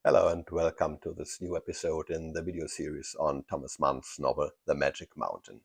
Hello and welcome to this new episode in the video series on Thomas Mann's novel The Magic Mountain.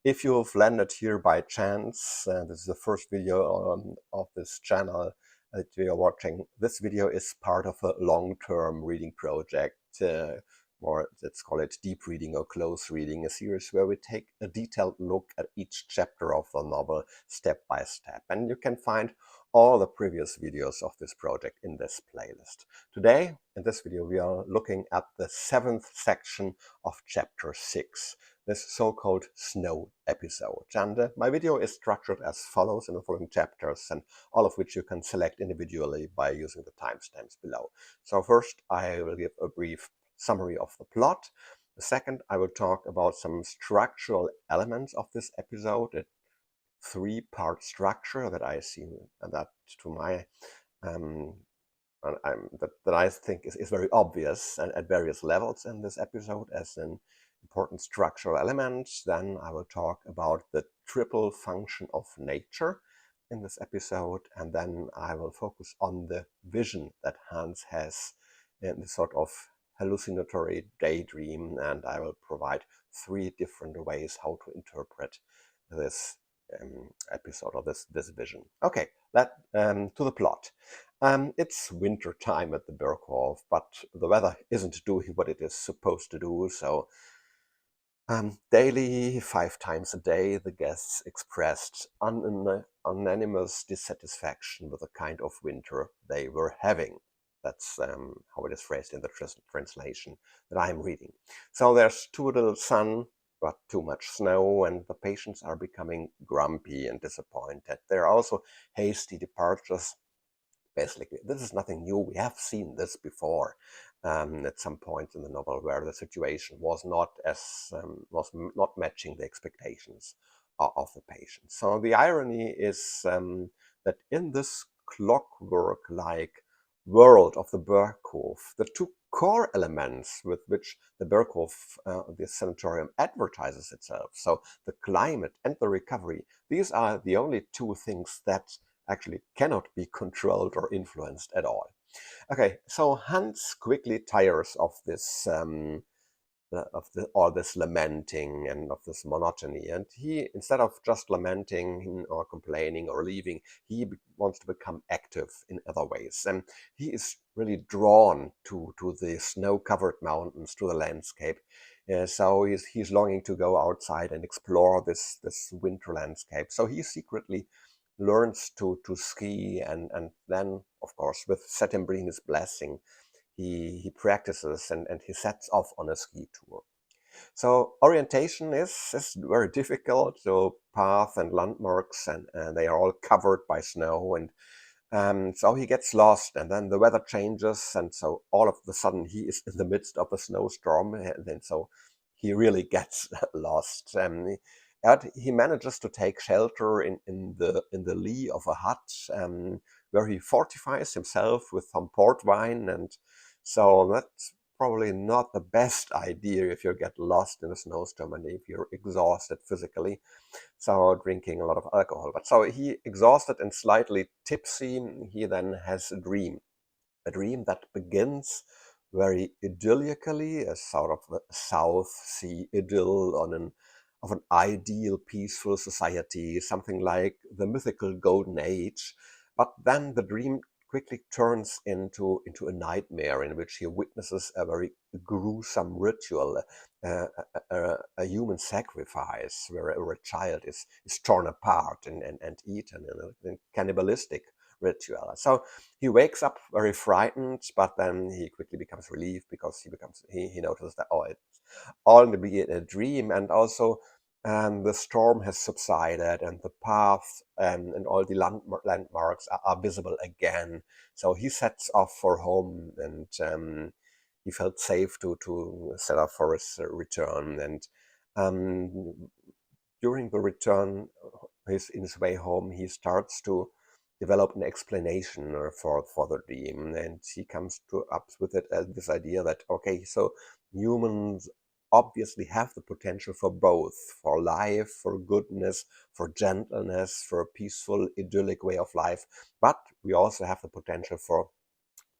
If you've landed here by chance, this is the first video of this channel that we are watching. This video is part of a long-term reading project, or let's call it deep reading or close reading, a series where we take a detailed look at each chapter of the novel step by step. And you can find all the previous videos of this project in this playlist. Today, in this video, we are looking at the 7th section of chapter 6, this so-called snow episode. And my video is structured as follows in the following chapters, and all of which you can select individually by using the timestamps below. So first, I will give a brief summary of the plot. The second, I will talk about some structural elements of this episode, a three-part structure that I see, and that to my that I think is very obvious and at various levels in this episode as an important structural element. Then I will talk about the triple function of nature in this episode, and then I will focus on the vision that Hans has in this sort of hallucinatory daydream, and I will provide three different ways how to interpret this episode or this vision. Okay, to the plot. It's winter time at the Berghof, but the weather isn't doing what it is supposed to do, so daily, 5 times a day, the guests expressed unanimous dissatisfaction with the kind of winter they were having. That's how it is phrased in the translation that I'm reading. So there's too little sun, but too much snow, and the patients are becoming grumpy and disappointed. There are also hasty departures. Basically, this is nothing new. We have seen this before at some point in the novel, where the situation was not matching the expectations of the patient. So the irony is that in this clockwork-like world of the Berghof, the two core elements with which the Berghof, the sanatorium, advertises itself, so the climate and the recovery, these are the only two things that actually cannot be controlled or influenced at all. Okay, so Hans quickly tires of this all this lamenting and of this monotony, and he, instead of just lamenting or complaining or leaving, he wants to become active in other ways, and he is really drawn to the snow-covered mountains, to the landscape. So he's longing to go outside and explore this winter landscape. So he secretly learns to ski, and then, of course, with Settembrini's blessing, he practices and he sets off on a ski tour. So orientation is very difficult. So path and landmarks, and they are all covered by snow, and so he gets lost, and then the weather changes, and so all of a sudden he is in the midst of a snowstorm, and then so he really gets lost. But he manages to take shelter in the lee of a hut, where he fortifies himself with some port wine, and so that's probably not the best idea if you get lost in a snowstorm and if you're exhausted physically. So drinking a lot of alcohol. But so he, exhausted and slightly tipsy, he then has a dream that begins very idyllically, a sort of a South Sea idyll of an ideal, peaceful society, something like the mythical Golden Age. But then the dream quickly turns into a nightmare in which he witnesses a very gruesome ritual, a human sacrifice, where a child is torn apart and eaten in a cannibalistic ritual. So he wakes up very frightened, but then he quickly becomes relieved because he notices that, oh, it's all to be a dream, and also the storm has subsided, and the path and all the landmarks are visible again. So he sets off for home, and he felt safe to set off for his return. And um, during the return, in his way home, he starts to develop an explanation for the dream, and he comes up with this idea that, okay, so humans obviously have the potential for both, for life, for goodness, for gentleness, for a peaceful, idyllic way of life, but we also have the potential for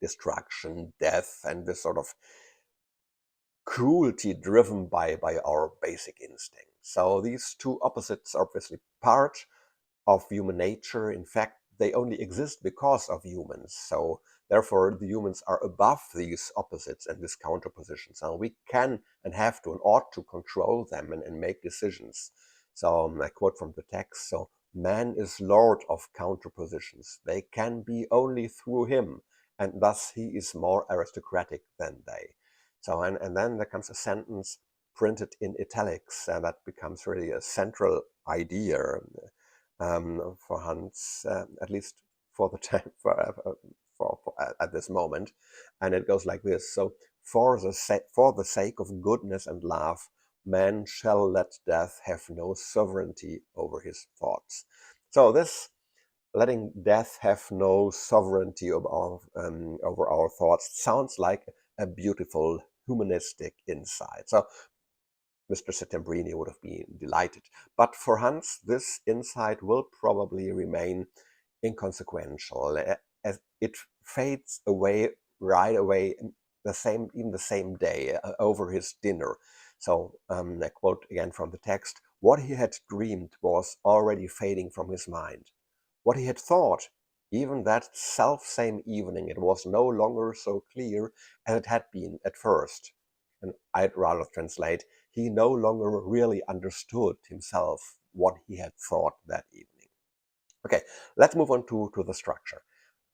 destruction, death, and this sort of cruelty driven by our basic instinct. So these two opposites are obviously part of human nature. In fact, they only exist because of humans. So therefore, the humans are above these opposites and these counterpositions. And we can and have to and ought to control them and make decisions. So I quote from the text, so man is lord of counterpositions. They can be only through him, and thus he is more aristocratic than they. So, and then there comes a sentence printed in italics, and that becomes really a central idea for Hans, at least for the time, at this moment. And it goes like this. So, for the sake of goodness and love, man shall let death have no sovereignty over his thoughts. So this letting death have no sovereignty over our thoughts sounds like a beautiful humanistic insight. So Mr. Settembrini would have been delighted. But for Hans, this insight will probably remain inconsequential, as it fades away right away even the same day over his dinner. So I quote again from the text, what he had dreamed was already fading from his mind. What he had thought, even that self-same evening, it was no longer so clear as it had been at first. And I'd rather translate, he no longer really understood himself what he had thought that evening. Okay, let's move on to the structure.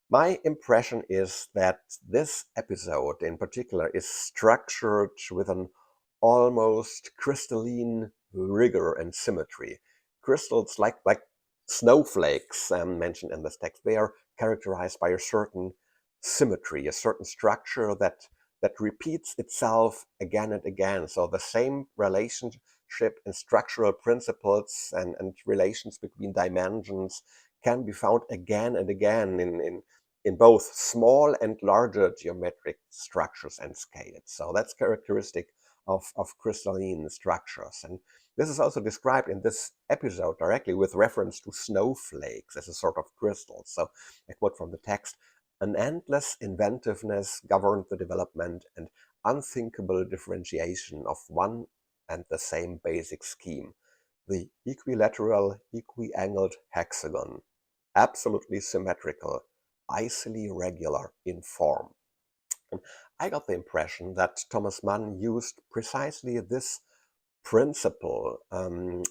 My impression is that this episode in particular is structured with an almost crystalline rigor and symmetry. Crystals like snowflakes mentioned in this text, they are characterized by a certain symmetry, a certain structure that repeats itself again and again. So the same relationship and structural principles and relations between dimensions can be found again and again in both small and larger geometric structures and scales. So that's characteristic of crystalline structures. And this is also described in this episode directly with reference to snowflakes as a sort of crystal. So I quote from the text, an endless inventiveness governed the development and unthinkable differentiation of one and the same basic scheme, the equilateral, equi-angled hexagon, absolutely symmetrical, icily regular in form. And I got the impression that Thomas Mann used precisely this principle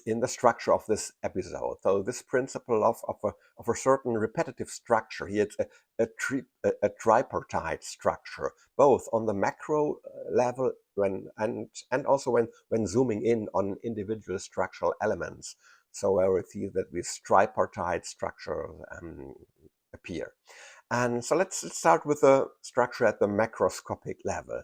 in the structure of this episode. So this principle of a certain repetitive structure. He had a tripartite structure, both on the macro level and also when zooming in on individual structural elements. So where we see that this tripartite structure appear. And so let's start with the structure at the macroscopic level.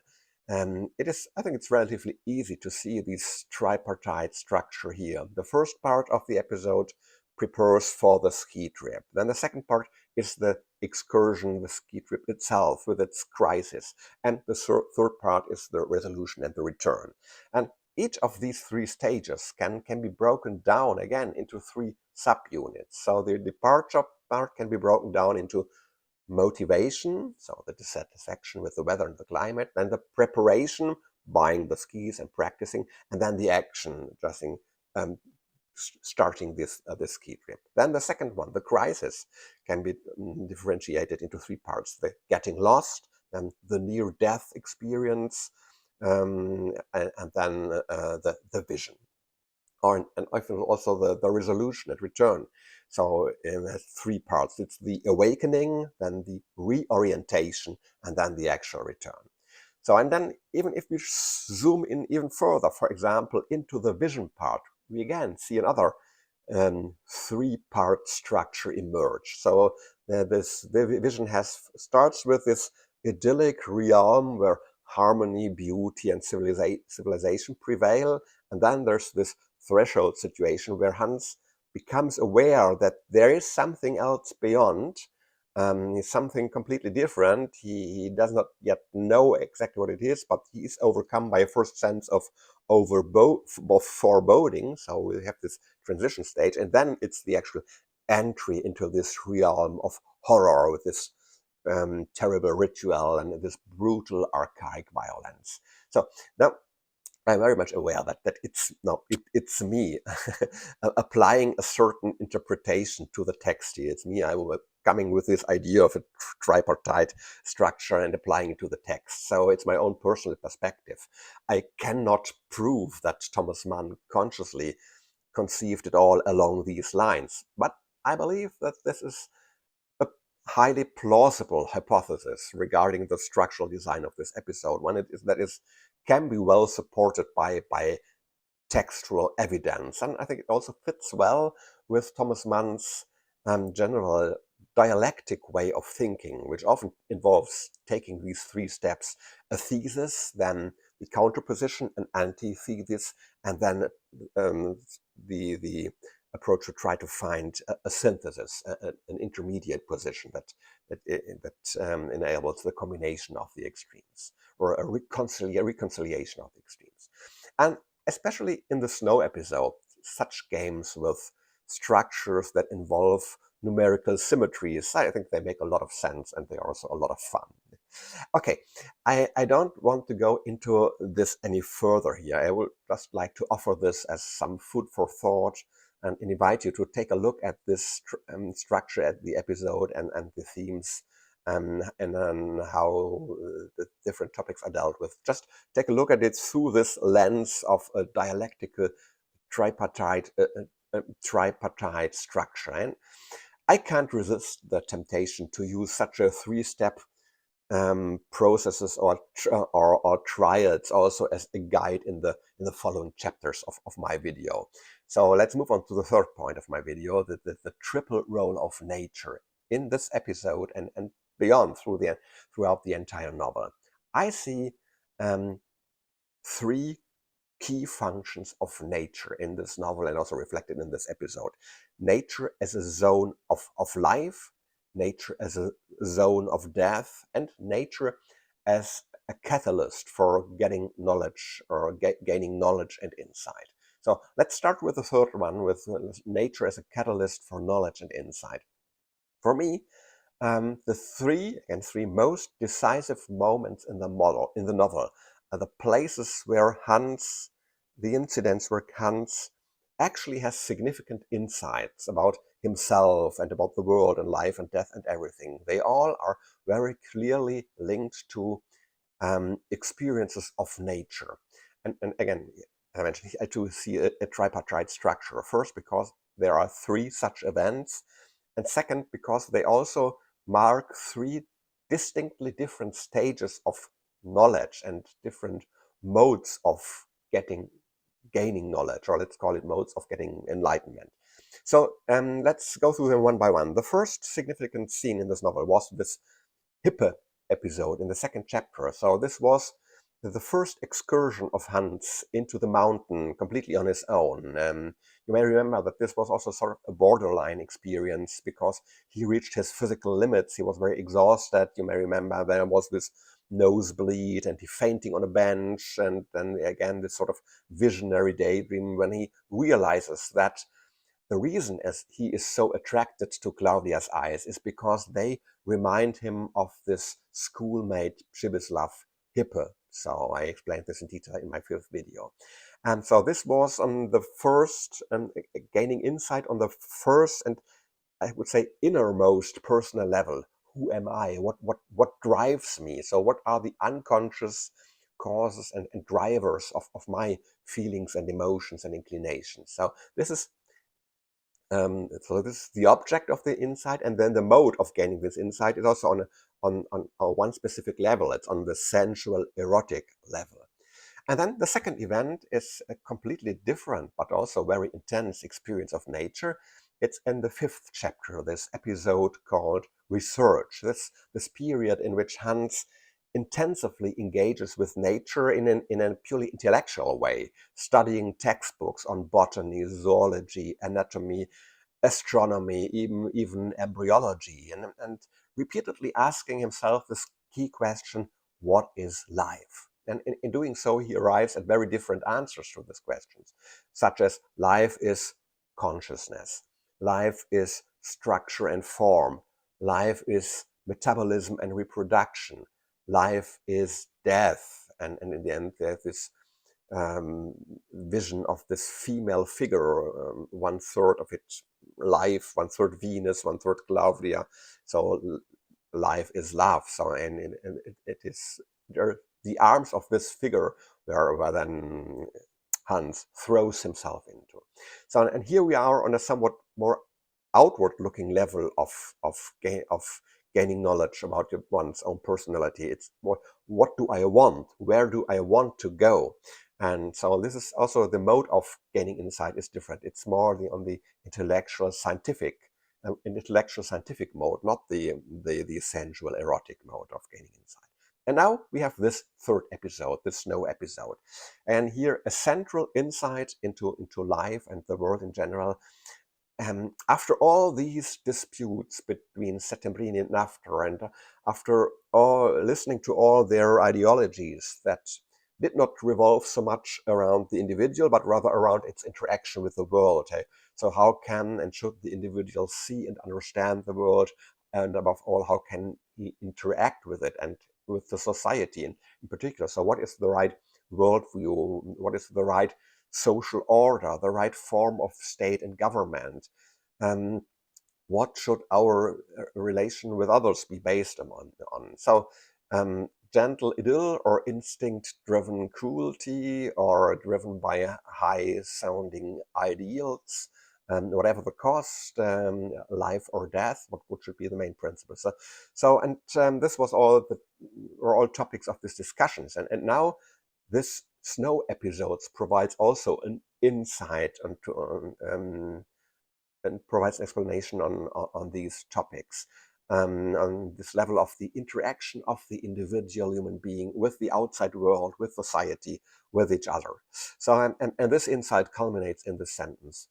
I think it's relatively easy to see this tripartite structure here. The first part of the episode prepares for the ski trip. Then the second part is the excursion, the ski trip itself with its crisis. And the third part is the resolution and the return. And each of these three stages can be broken down again into three subunits. So the departure part can be broken down into motivation, so the dissatisfaction with the weather and the climate, then the preparation, buying the skis and practicing, and then the action, starting this ski trip. Then the second one, the crisis, can be differentiated into three parts: the getting lost, then the near-death experience, and then the vision. And I feel also the resolution and return. So it has three parts. It's the awakening, then the reorientation, and then the actual return. So, and then even if we zoom in even further, for example, into the vision part, we again see another three-part structure emerge. So the vision starts with this idyllic realm where harmony, beauty, and civilization prevail, and then there's this threshold situation where Hans becomes aware that there is something else beyond, something completely different. He does not yet know exactly what it is, but he is overcome by a first sense of foreboding. So we have this transition stage, and then it's the actual entry into this realm of horror with this terrible ritual and this brutal archaic violence. So now I'm very much aware that it's me applying a certain interpretation to the text here. It's me. I was coming with this idea of a tripartite structure and applying it to the text. So it's my own personal perspective. I cannot prove that Thomas Mann consciously conceived it all along these lines, but I believe that this is a highly plausible hypothesis regarding the structural design of this episode, one that is can be well supported by textual evidence. And I think it also fits well with Thomas Mann's general dialectic way of thinking, which often involves taking these three steps: a thesis, then the counterposition, an antithesis, and then the approach to try to find a synthesis, an intermediate position that enables the combination of the extremes, or a reconciliation of the extremes. And especially in the snow episode, such games with structures that involve numerical symmetries, I think they make a lot of sense, and they're also a lot of fun. Okay, I don't want to go into this any further here. I would just like to offer this as some food for thought and invite you to take a look at this structure at the episode and the themes, and how the different topics are dealt with. Just take a look at it through this lens of a dialectical tripartite tripartite structure. And I can't resist the temptation to use such a three-step processes or trials also as a guide in the following chapters of my video. So let's move on to the third point of my video, the triple role of nature in this episode and beyond throughout the entire novel. I see three key functions of nature in this novel and also reflected in this episode. Nature as a zone of life, nature as a zone of death, and nature as a catalyst for getting knowledge or gaining knowledge and insight. So let's start with the third one, with nature as a catalyst for knowledge and insight. For me, the three most decisive moments in the novel are the places where the incidents where Hans actually has significant insights about himself and about the world and life and death and everything. They all are very clearly linked to experiences of nature. And again, I mentioned I too see a tripartite structure. First, because there are three such events, and second, because they also mark three distinctly different stages of knowledge and different modes of gaining knowledge, or let's call it modes of getting enlightenment. So let's go through them one by one. The first significant scene in this novel was this Hippe episode in the second chapter. So this was the first excursion of Hans into the mountain completely on his own. You may remember that this was also sort of a borderline experience because he reached his physical limits. He was very exhausted. You may remember there was this nosebleed and he fainting on a bench, and then again this sort of visionary daydream when he realizes that the reason as he is so attracted to Claudia's eyes is because they remind him of this schoolmate Přibyslav Hippe. So I explained this in detail in my fifth video. And so this was on the first, gaining insight on the first and I would say innermost personal level. Who am I? What drives me? So what are the unconscious causes and drivers of my feelings and emotions and inclinations? So this is the object of the insight, and then the mode of gaining this insight is also on one specific level. It's on the sensual, erotic level. And then the second event is a completely different, but also very intense experience of nature. It's in the fifth chapter, this episode called Research. This period in which Hans intensively engages with nature in a purely intellectual way, studying textbooks on botany, zoology, anatomy, astronomy, even embryology, and repeatedly asking himself this key question: what is life? And in doing so, he arrives at very different answers to these questions, such as life is consciousness, life is structure and form, life is metabolism and reproduction. Life is death. And in the end, there's this vision of this female figure, one third of it life, one third Venus, one third Claudia. So life is love. So and it is there, the arms of this figure where then Hans throws himself into. So and here we are on a somewhat more outward-looking level of gaining knowledge about one's own personality. It's what do I want? Where do I want to go? And so this is also the mode of gaining insight is different. It's more on the intellectual scientific mode, not the sensual erotic mode of gaining insight. And now we have this third episode, the snow episode. And here a central insight into life and the world in general. After all these disputes between Settembrini and Nafter, and after all listening to all their ideologies that did not revolve so much around the individual, but rather around its interaction with the world. So how can and should the individual see and understand the world, and above all, how can he interact with it and with the society in particular? So what is the right worldview? What is the right social order, the right form of state and government? Um, what should our relation with others be based on? So gentle idyll or instinct-driven cruelty, or driven by high-sounding ideals, whatever the cost, life or death, what should be the main principle? So this was were all topics of these discussions, and now this snow episodes provides also an insight into and provides an explanation on these topics, on this level of the interaction of the individual human being with the outside world, with society, with each other. So, and this insight culminates in the sentence: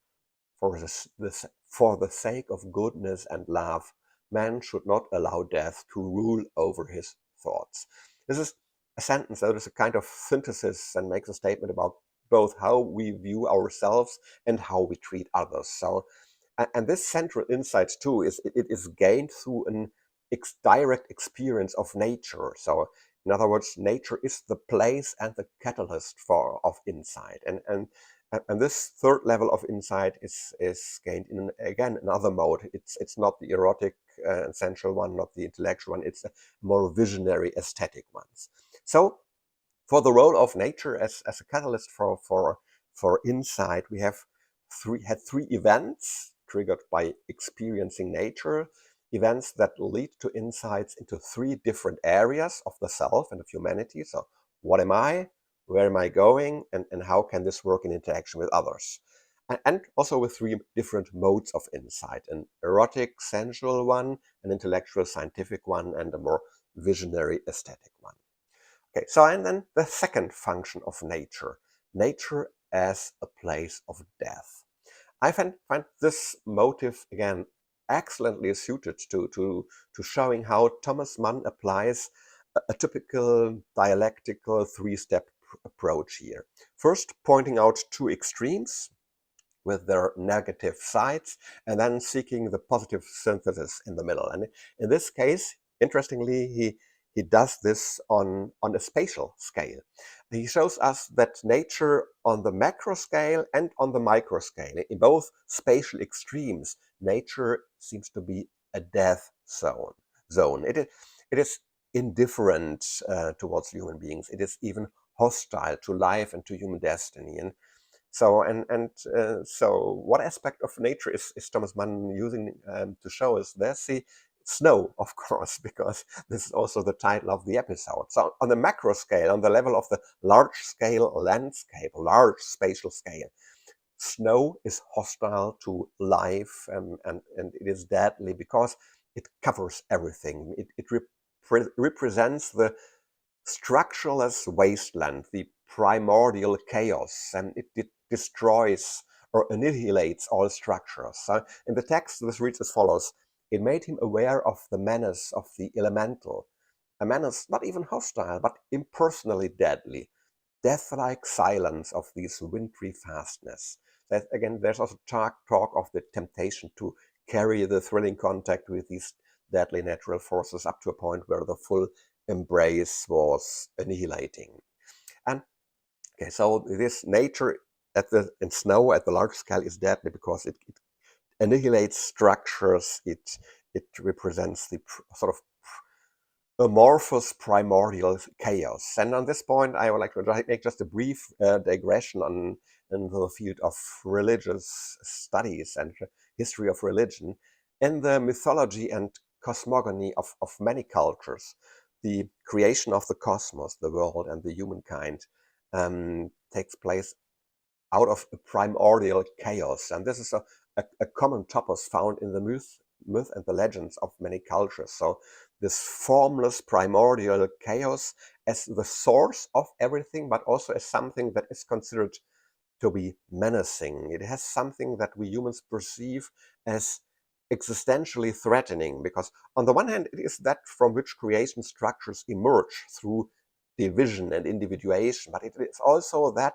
for the sake of goodness and love, man should not allow death to rule over his thoughts. This is a sentence that is a kind of synthesis and makes a statement about both how we view ourselves and how we treat others. So, and this central insight too it is gained through an direct experience of nature. So, in other words, nature is the place and the catalyst of insight, and this third level of insight is gained in again another mode. It's not the erotic and sensual one, not the intellectual one. It's a more visionary, aesthetic ones. So, for the role of nature as a catalyst for insight, we had three events triggered by experiencing nature, events that lead to insights into three different areas of the self and of humanity. So, what am I? Where am I going? And how can this work in interaction with others? And also with three different modes of insight: an erotic, sensual one, an intellectual, scientific one, and a more visionary, aesthetic one. Okay, so and then the second function of nature, nature as a place of death. I find this motive again excellently suited to showing how Thomas Mann applies a typical dialectical three-step approach here. First, pointing out two extremes with their negative sides, and then seeking the positive synthesis in the middle. And in this case, interestingly, he does this on a spatial scale. He shows us that nature on the macro scale and on the micro scale, in both spatial extremes, nature seems to be a death zone. It is indifferent towards human beings. It is even hostile to life and to human destiny. And so what aspect of nature is Thomas Mann using to show us? There's the snow, of course, because this is also the title of the episode. So on the macro scale, on the level of the large scale landscape, large spatial scale, snow is hostile to life, and it is deadly because it covers everything. It represents the structureless wasteland, the primordial chaos, and it destroys or annihilates all structures. So in the text, this reads as follows: it made him aware of the menace of the elemental, a menace not even hostile, but impersonally deadly, death-like silence of this wintry fastness. That, again, there's also talk of the temptation to carry the thrilling contact with these deadly natural forces up to a point where the full embrace was annihilating. And okay, so this nature in snow at the large scale is deadly because it annihilates structures. It represents the sort of amorphous primordial chaos. And on this point, I would like to make just a brief digression on in the field of religious studies and history of religion. In the mythology and cosmogony of many cultures, the creation of the cosmos, the world, and the humankind takes place out of a primordial chaos. And this is a common topos found in the myth and the legends of many cultures. So this formless primordial chaos as the source of everything, but also as something that is considered to be menacing. It has something that we humans perceive as existentially threatening, because on the one hand, it is that from which creation structures emerge through division and individuation, but it is also that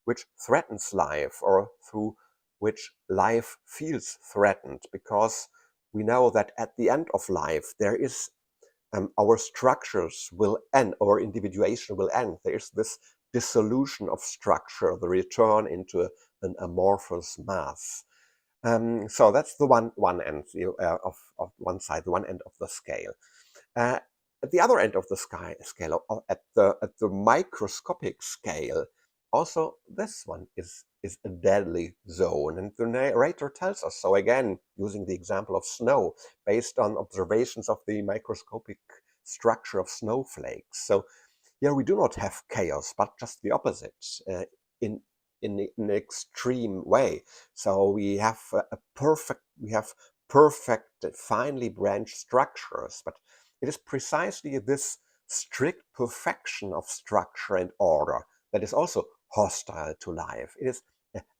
which threatens life, or through which life feels threatened, because we know that at the end of life there is our structures will end, our individuation will end. There is this dissolution of structure, the return into an amorphous mass. So that's the one end of one side, the one end of the scale. Uh, at the other end of the scale, at the microscopic scale, also this one is a deadly zone, and the narrator tells us so, again using the example of snow based on observations of the microscopic structure of snowflakes. So here we do not have chaos, but just the opposite, in an extreme way. So we have perfect, finely branched structures, but it is precisely this strict perfection of structure and order that is also hostile to life. It is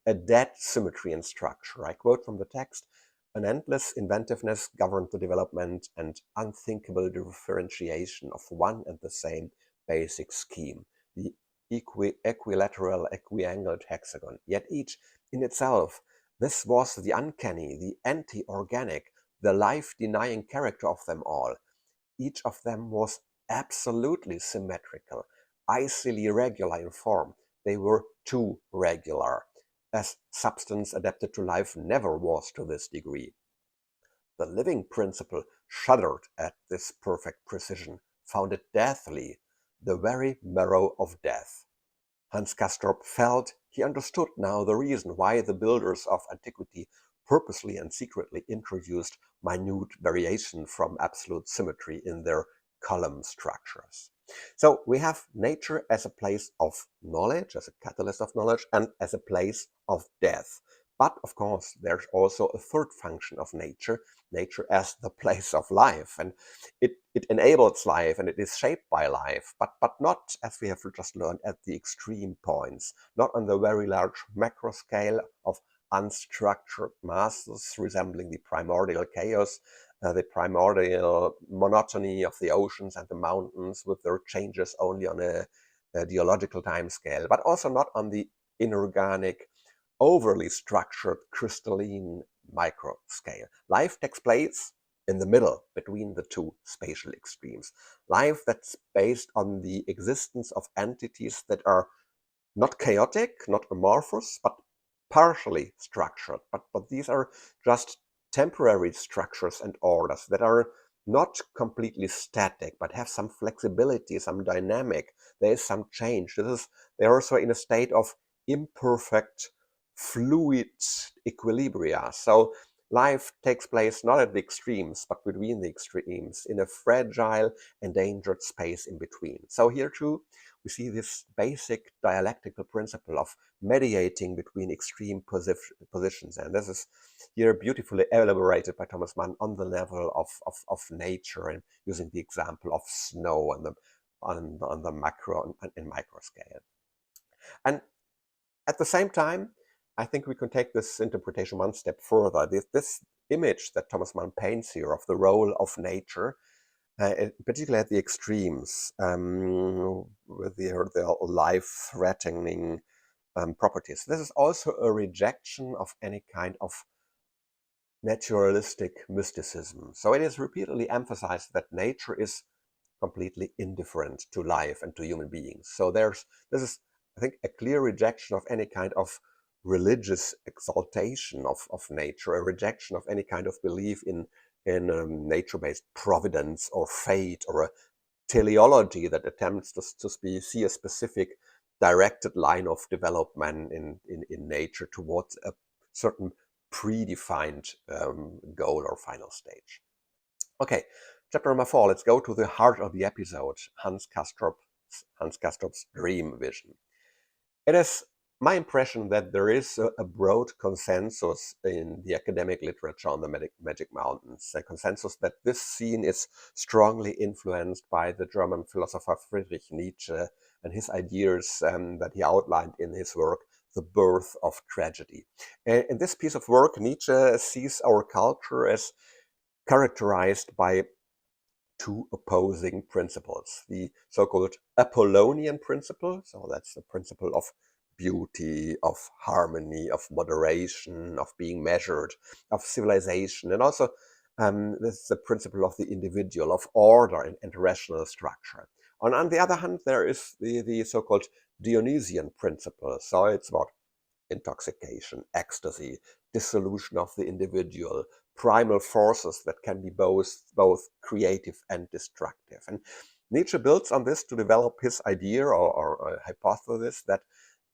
a dead symmetry in structure. I quote from the text: "An endless inventiveness governed the development and unthinkable differentiation of one and the same basic scheme, the equilateral equiangled hexagon. Yet each in itself, this was the uncanny, the anti-organic, the life-denying character of them all. Each of them was absolutely symmetrical, icily regular in form. They were too regular, as substance adapted to life never was to this degree. The living principle shuddered at this perfect precision, found it deathly, the very marrow of death. Hans Castorp felt he understood now the reason why the builders of antiquity purposely and secretly introduced minute variation from absolute symmetry in their column structures. So we have nature as a place of knowledge, as a catalyst of knowledge, and as a place of death. But of course, there's also a third function of nature, nature as the place of life. And it enables life and it is shaped by life, but not, as we have just learned, at the extreme points, not on the very large macro scale of unstructured masses resembling the primordial chaos, the primordial monotony of the oceans and the mountains with their changes only on a geological time scale, but also not on the inorganic, overly structured crystalline micro scale. Life takes place in the middle between the two spatial extremes. Life that's based on the existence of entities that are not chaotic, not amorphous, but partially structured. But these are just temporary structures and orders that are not completely static, but have some flexibility, some dynamic. There is some change. They're also in a state of imperfect, fluid equilibria. So life takes place not at the extremes, but between the extremes, in a fragile, endangered space in between. So here too, we see this basic dialectical principle of mediating between extreme positions. And this is here beautifully elaborated by Thomas Mann on the level of nature, and using the example of snow on the macro and micro scale. And at the same time, I think we can take this interpretation one step further. This image that Thomas Mann paints here of the role of nature, particularly at the extremes, with their life-threatening properties. This is also a rejection of any kind of naturalistic mysticism. So it is repeatedly emphasized that nature is completely indifferent to life and to human beings. So this is, I think, a clear rejection of any kind of religious exaltation of nature, a rejection of any kind of belief in nature-based providence or fate, or a teleology that attempts to see a specific directed line of development in nature towards a certain predefined goal or final stage. Okay, chapter number 4. Let's go to the heart of the episode, Hans Castrop's dream vision. It is my impression that there is a broad consensus in the academic literature on the Magic Mountains, a consensus that this scene is strongly influenced by the German philosopher Friedrich Nietzsche and his ideas that he outlined in his work, The Birth of Tragedy. In this piece of work, Nietzsche sees our culture as characterized by two opposing principles. The so-called Apollonian principle, so that's the principle of beauty, of harmony, of moderation, of being measured, of civilization, and also this is the principle of the individual, of order and rational structure. On the other hand, there is the so-called Dionysian principle, so it's about intoxication, ecstasy, dissolution of the individual, primal forces that can be both creative and destructive. And Nietzsche builds on this to develop his idea or hypothesis that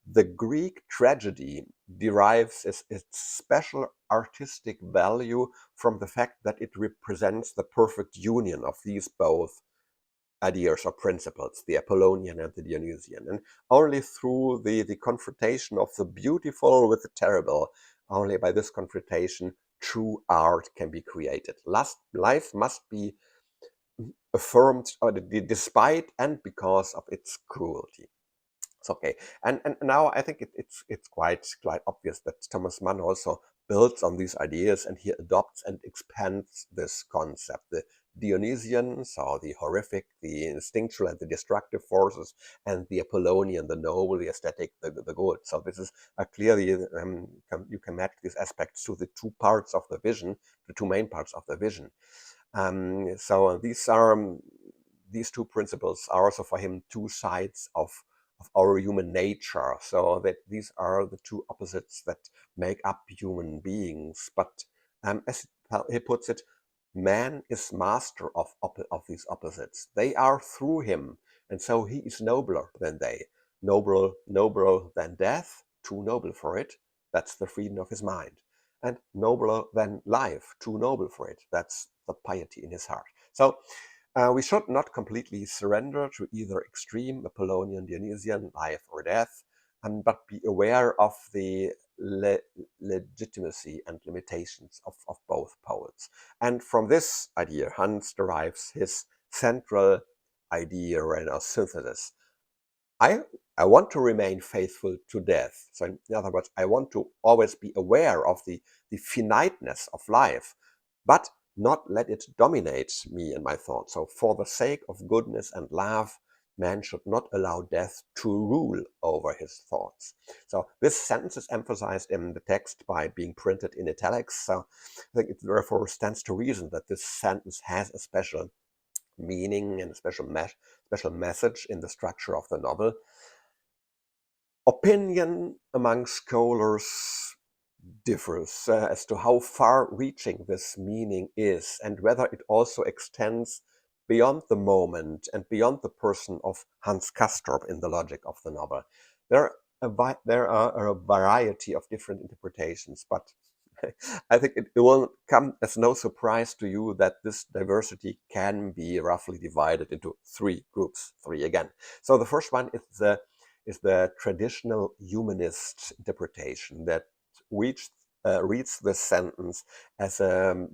the Greek tragedy derives its special artistic value from the fact that it represents the perfect union of these both ideas or principles, the Apollonian and the Dionysian. And only through the confrontation of the beautiful with the terrible, only by this confrontation, true art can be created. Life must be affirmed despite and because of its cruelty. It's okay. And now I think it's quite obvious that Thomas Mann also builds on these ideas, and he adopts and expands this concept. The Dionysian, so the horrific, the instinctual and the destructive forces, and the Apollonian, the noble, the aesthetic, the good. So this is clearly, you can match these aspects to the two parts of the vision, the two main parts of the vision. So these two principles are also for him two sides of our human nature, so that these are the two opposites that make up human beings. But as he puts it, man is master of these opposites. They are through him, and so he is nobler than they. Nobler than death, too noble for it. That's the freedom of his mind. And nobler than life, too noble for it. That's the piety in his heart. So we should not completely surrender to either extreme, Apollonian, Dionysian, life or death, but be aware of the legitimacy and limitations of both poles. And from this idea, Hans derives his central idea and a synthesis. I want to remain faithful to death. So in other words, I want to always be aware of the finiteness of life, but not let it dominate me and my thoughts. So for the sake of goodness and love, man should not allow death to rule over his thoughts. So this sentence is emphasized in the text by being printed in italics. So I think it therefore stands to reason that this sentence has a special meaning and a special message in the structure of the novel. Opinion among scholars differs as to how far-reaching this meaning is, and whether it also extends beyond the moment and beyond the person of Hans Castorp in the logic of the novel. There are a variety of different interpretations, but I think it will come as no surprise to you that this diversity can be roughly divided into three groups, three again. So the first one is the traditional humanist interpretation that reads this sentence as a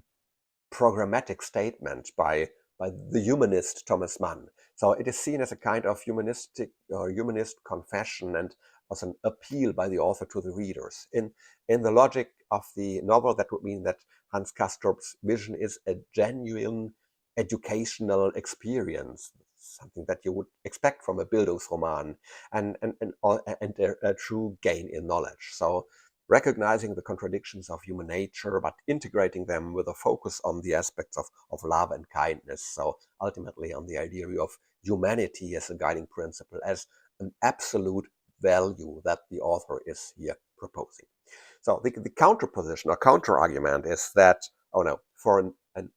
programmatic statement by the humanist Thomas Mann. So it is seen as a kind of humanistic or humanist confession and as an appeal by the author to the readers. In the logic of the novel, that would mean that Hans Castrop's vision is a genuine educational experience, something that you would expect from a Bildungsroman, and a true gain in knowledge. So recognizing the contradictions of human nature, but integrating them with a focus on the aspects of love and kindness. So ultimately on the idea of humanity as a guiding principle, as an absolute value that the author is here proposing. So the counterposition or counter-argument is that, oh no, for an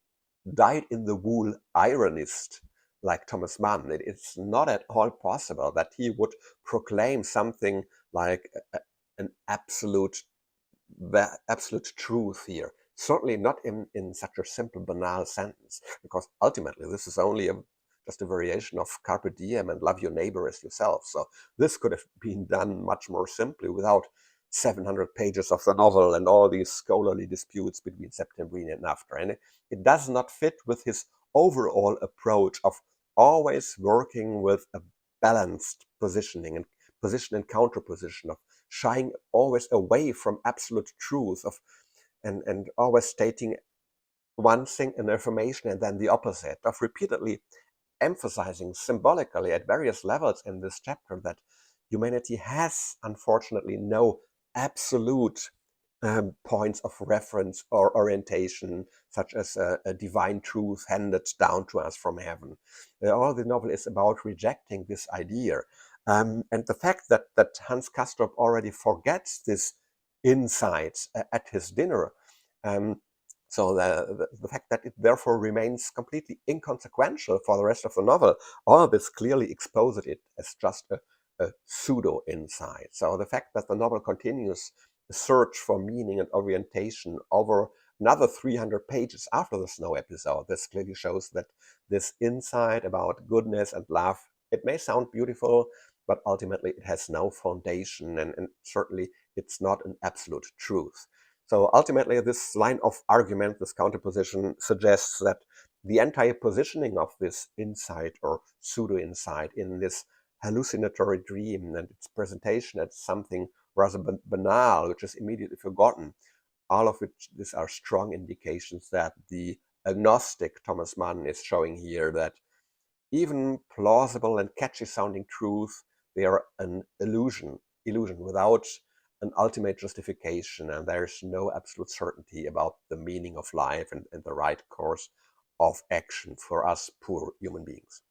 dyed-in-the-wool ironist like Thomas Mann, it's not at all possible that he would proclaim something like an absolute truth here. Certainly not in such a simple, banal sentence, because ultimately this is only just a variation of carpe diem and love your neighbor as yourself. So this could have been done much more simply without 700 pages of the novel and all these scholarly disputes between Septembrine and Nafta. And it does not fit with his overall approach of always working with a balanced positioning and position and counterposition, of shying always away from absolute truth, and always stating one thing, an affirmation, and then the opposite, of repeatedly emphasizing symbolically at various levels in this chapter that humanity has unfortunately no absolute points of reference or orientation, such as a divine truth handed down to us from heaven. All the novel is about rejecting this idea. And the fact that Hans Castorp already forgets this insight at his dinner, um, so the fact that it therefore remains completely inconsequential for the rest of the novel, all this clearly exposes it as just a pseudo insight. So the fact that the novel continues the search for meaning and orientation over another 300 pages after the snow episode, this clearly shows that this insight about goodness and love, it may sound beautiful, but ultimately it has no foundation, and certainly it's not an absolute truth. So ultimately, this line of argument, this counterposition, suggests that the entire positioning of this insight or pseudo-insight in this hallucinatory dream and its presentation as something rather banal, which is immediately forgotten, all of which these are strong indications that the agnostic Thomas Mann is showing here that even plausible and catchy sounding truth, they are an illusion without an ultimate justification, and there's no absolute certainty about the meaning of life and the right course of action for us poor human beings.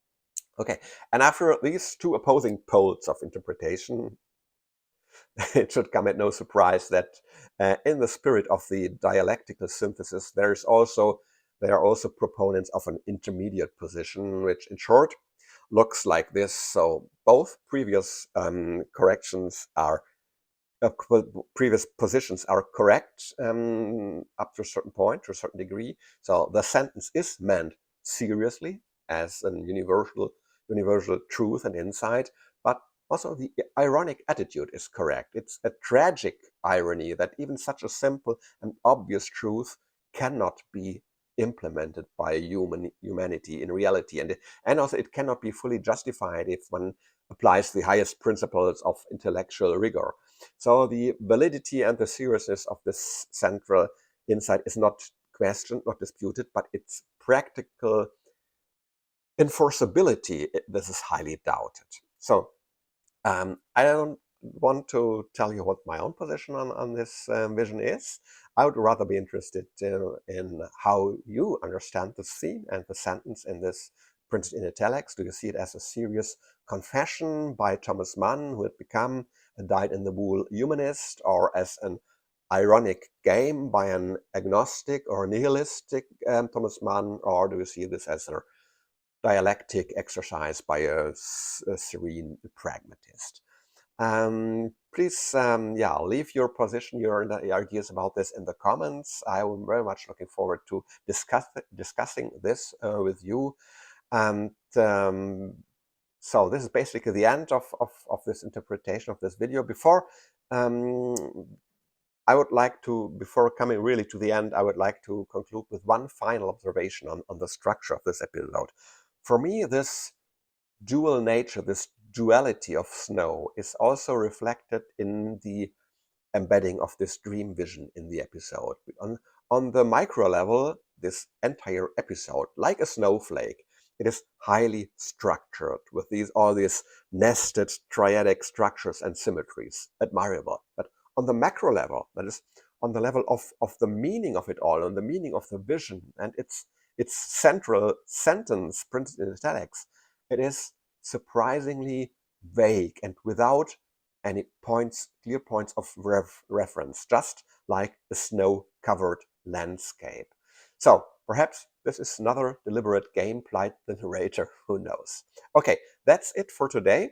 Okay, and after these two opposing poles of interpretation, it should come at no surprise that in the spirit of the dialectical synthesis, there are also proponents of an intermediate position, which in short looks like this. So both previous corrections are previous positions are correct up to a certain point, to a certain degree. So the sentence is meant seriously as an universal truth and insight, but also the ironic attitude is correct. It's a tragic irony that even such a simple and obvious truth cannot be implemented by humanity in reality, and also it cannot be fully justified if one applies the highest principles of intellectual rigor. So the validity and the seriousness of this central insight is not questioned, not disputed, but its practical enforceability, this is highly doubted. So I don't want to tell you what my own position on this vision is. I would rather be interested in how you understand this theme and the sentence in this printed in italics. Do you see it as a serious confession by Thomas Mann, who had become a dyed-in-the-wool humanist, or as an ironic game by an agnostic or nihilistic Thomas Mann, or do you see this as a dialectic exercise by a serene pragmatist? Please, leave your position, your ideas about this in the comments. I am very much looking forward to discussing this with you. And so this is basically the end of this interpretation of this video. Before coming really to the end, I would like to conclude with one final observation on the structure of this episode. For me, this dual nature, this duality of snow, is also reflected in the embedding of this dream vision in the episode. On the micro level, this entire episode, like a snowflake, it is highly structured with all these nested triadic structures and symmetries, admirable. But on the macro level, that is, on the level of the meaning of it all, on the meaning of the vision and its central sentence printed in italics, it is surprisingly vague and without any clear points of reference, just like a snow-covered landscape. So perhaps this is another deliberate game played the narrator, who knows. Okay, that's it for today.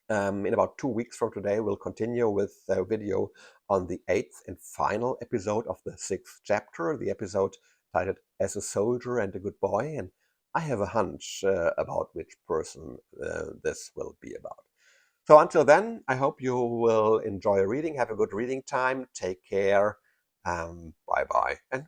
In about 2 weeks from today, we'll continue with a video on the 8th and final episode of the 6th chapter, the episode titled As a Soldier and a Good Boy, and I have a hunch about which person this will be about. So until then, I hope you will enjoy reading, have a good reading time, take care, bye-bye, and